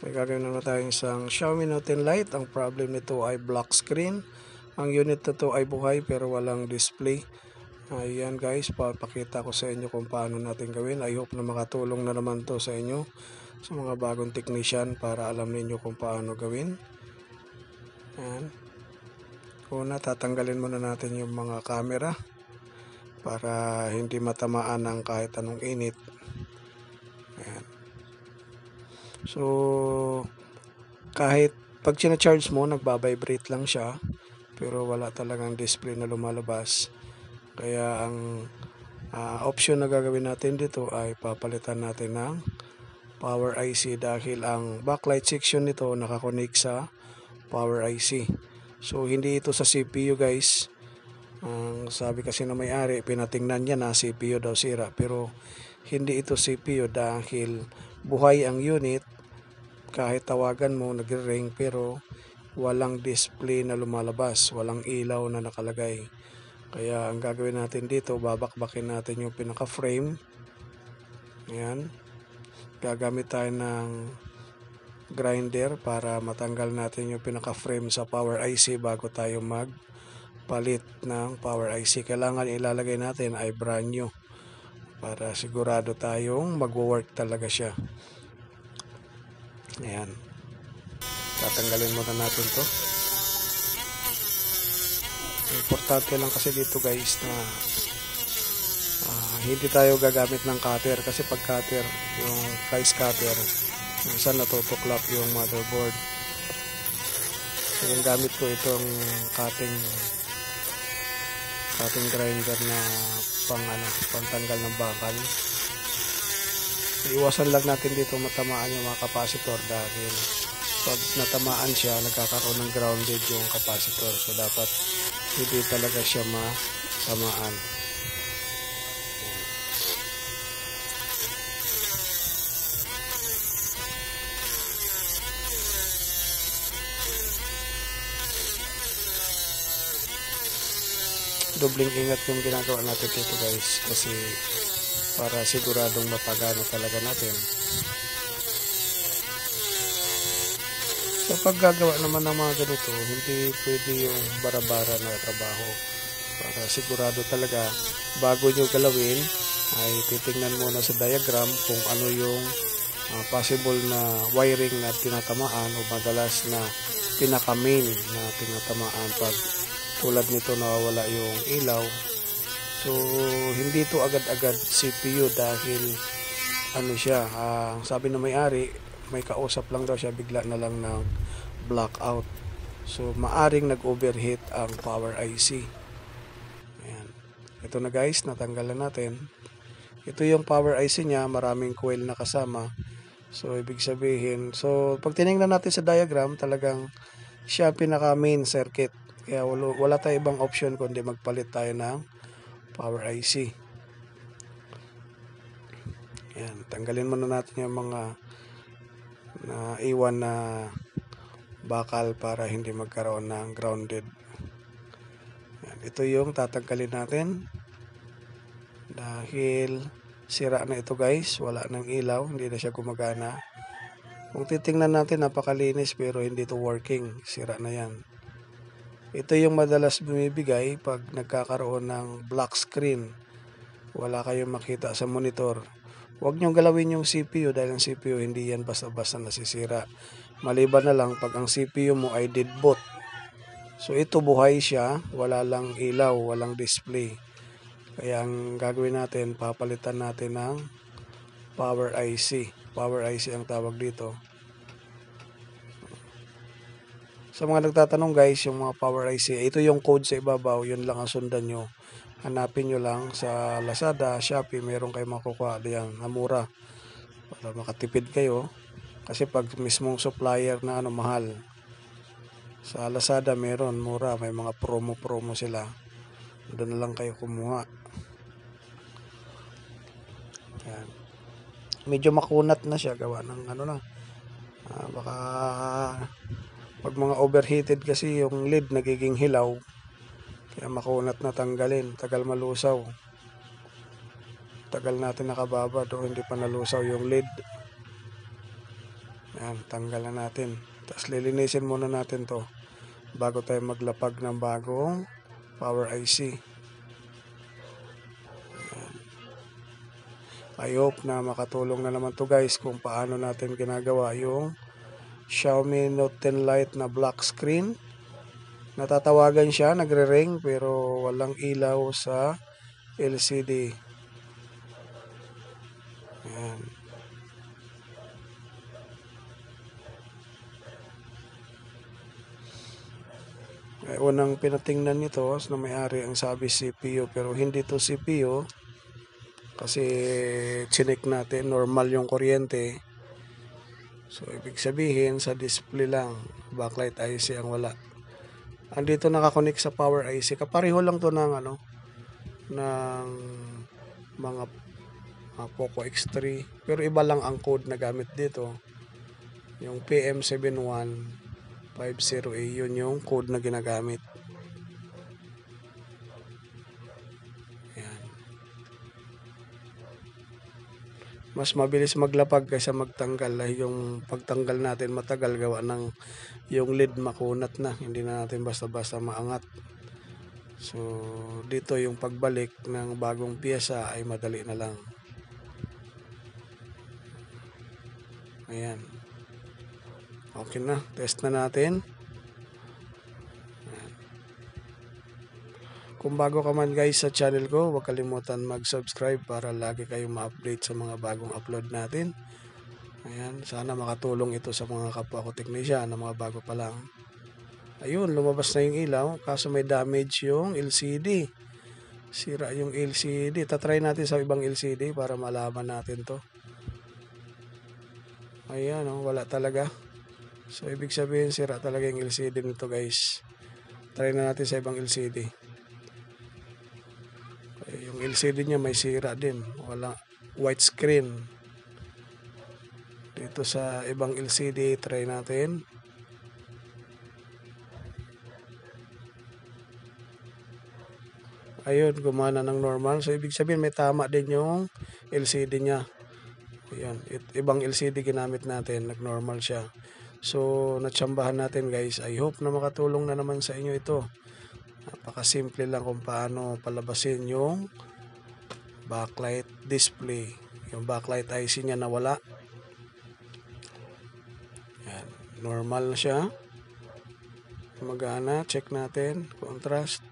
May gagawin naman tayong isang Xiaomi Note 10 Lite. Ang problem nito ay black screen. Ang unit na to ay buhay pero walang display. Ayan guys, papakita ko sa inyo kung paano natin gawin. I hope na makatulong na naman to sa inyo, sa mga bagong technician, para alam niyo kung paano gawin. Ayan. Una, tatanggalin muna natin yung mga camera para hindi matamaan ng kahit anong init. Ayan. So, kahit pag sina-charge mo, nagbabibrate lang siya, pero wala talagang display na lumalabas. Kaya ang option na gagawin natin dito ay papalitan natin ng power IC dahil ang backlight section nito nakakonect sa power IC. So hindi ito sa CPU guys. Ang sabi kasi na may-ari, pinatingnan niya na CPU daw sira, pero hindi ito CPU dahil buhay ang unit. Kahit tawagan mo nagre-ring pero walang display na lumalabas, walang ilaw na nakalagay. Kaya ang gagawin natin dito, babakbakin natin yung pinaka frame. Ayan. Gagamit tayo ng grinder para matanggal natin yung pinaka frame sa power IC bago tayo magpalit ng power IC. Kailangan ilalagay natin ay brand new para sigurado tayong magwo-work talaga siya. Ayan. Tatanggalin muna natin to. Importante lang kasi dito guys na hindi tayo gagamit ng cutter, kasi pag cutter, yung price cutter, minsan natutuklap yung motherboard. So yung gamit ko itong cutting grinder na pantanggal ng bakal. Iwasan lang natin dito matamaan yung mga capacitor dahil pag natamaan siya, nagkakaroon ng grounded yung capacitor. So dapat hindi talaga siya matamaan. Dobling ingat yung ginagawa natin dito guys, kasi para siguradong mapagana talaga natin. So pag gagawa naman ng mga ganito, hindi pwede yung bara-bara na trabaho. Para sigurado talaga, bago nyo galawin, ay titingnan muna sa diagram kung ano yung possible na wiring na tinatamaan o madalas na pinaka-main na tinatamaan pag tulad nito nawawala yung ilaw. So hindi to agad-agad CPU dahil ano siya, sabi na may-ari, may kausap lang daw siya, bigla na lang ng blackout. So maaring nag-overheat ang power IC. Ayan. Ito na guys, natanggal na natin. Ito yung power IC niya, maraming coil na kasama. So ibig sabihin, so pag tinignan natin sa diagram, talagang siya pinaka main circuit. Kaya wala tayong ibang option kundi magpalit tayo ng power IC. Ayan, tanggalin muna natin yung mga naiwan na bakal para hindi magkaroon ng grounded. Ayan, ito yung tatanggalin natin dahil sira na ito guys, wala nang ilaw, hindi na siya gumagana. Kung titingnan natin, napakalinis pero hindi to working, sira na yan. Ito yung madalas bumibigay pag nagkakaroon ng black screen, wala kayong makita sa monitor. Huwag nyo galawin yung CPU dahil ang CPU hindi yan basta-basta nasisira. Maliban na lang pag ang CPU mo ay dead boot. So ito buhay siya, wala lang ilaw, walang display. Kaya ang gagawin natin, papalitan natin ng power IC. Power IC ang tawag dito. Sa mga nagtatanong guys, yung mga power IC, ito yung code sa ibabaw, yun lang ang sundan nyo. Hanapin nyo lang sa Lazada, Shopee, meron kayo makukuha diyan na mura para makatipid kayo. Kasi pag mismong supplier na mahal, sa Lazada meron mura, may mga promo sila. Doon na lang kayo kumuha. Yan. Medyo makunat na siya, gawa ng baka pag mga overheated kasi yung lid nagiging hilaw, kaya makunat na tanggalin, tagal malusaw. Tagal natin nakababa do, hindi pa nalusaw yung lid. Yan, tanggalan natin. Tapos lilinisin muna natin to bago tayo maglapag ng bagong power IC. I hope na makatulong na naman to guys kung paano natin ginagawa yung Xiaomi Note 10 Lite na black screen. Natatawagan siya, nagre-ring pero walang ilaw sa LCD. Ayan. Unang pinatingnan nito na may-ari ang sabi CPU pero hindi to CPU kasi chinek natin normal yung kuryente. So ibig sabihin sa display lang backlight IC ang wala. Andito nakakonek sa power IC. Kapareho lang to ng ng mga Poco X3 pero iba lang ang code na gamit dito. Yung PM7150A yun yung code na ginagamit. Ayan. Mas mabilis maglapag kaysa magtanggal. Yung pagtanggal natin matagal gawa ng yung lid makunat na. Hindi na natin basta-basta maangat. So dito yung pagbalik ng bagong piyesa ay madali na lang. Ayan. Okay na. Test na natin. Ayan. Kung bago ka man guys sa channel ko, huwag kalimutan mag-subscribe para lagi kayong ma-update sa mga bagong upload natin. Ayan. Sana makatulong ito sa mga kapwa ko teknisyan na mga bago pa lang. Ayun, lumabas na yung ilaw. Kaso may damage yung LCD. Sira yung LCD. Tatry natin sa ibang LCD para malaman natin to. Ayan, wala talaga. So, ibig sabihin, sira talaga yung LCD nito guys. Try na natin sa ibang LCD. Yung LCD niya may sira din. Wala, white screen. Dito sa ibang LCD, try natin. Ayun, gumana ng normal. So, ibig sabihin, may tama din yung LCD niya. Ayan, ibang LCD ginamit natin, nag-normal siya. So, natsambahan natin guys. I hope na makatulong na naman sa inyo ito. Napakasimple lang kung paano palabasin yung backlight display. Yung backlight IC niya nawala. Ayan, normal na siya. Magana, check natin. Contrast.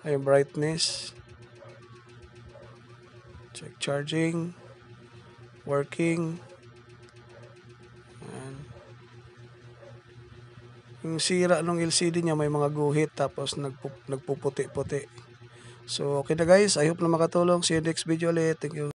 Ay, brightness. Check charging. Working. Ayan. Yung sira ng LCD niya may mga guhit tapos nagpuputi-puti. So okay na guys, I hope na makatulong. See you next video ulit. Thank you.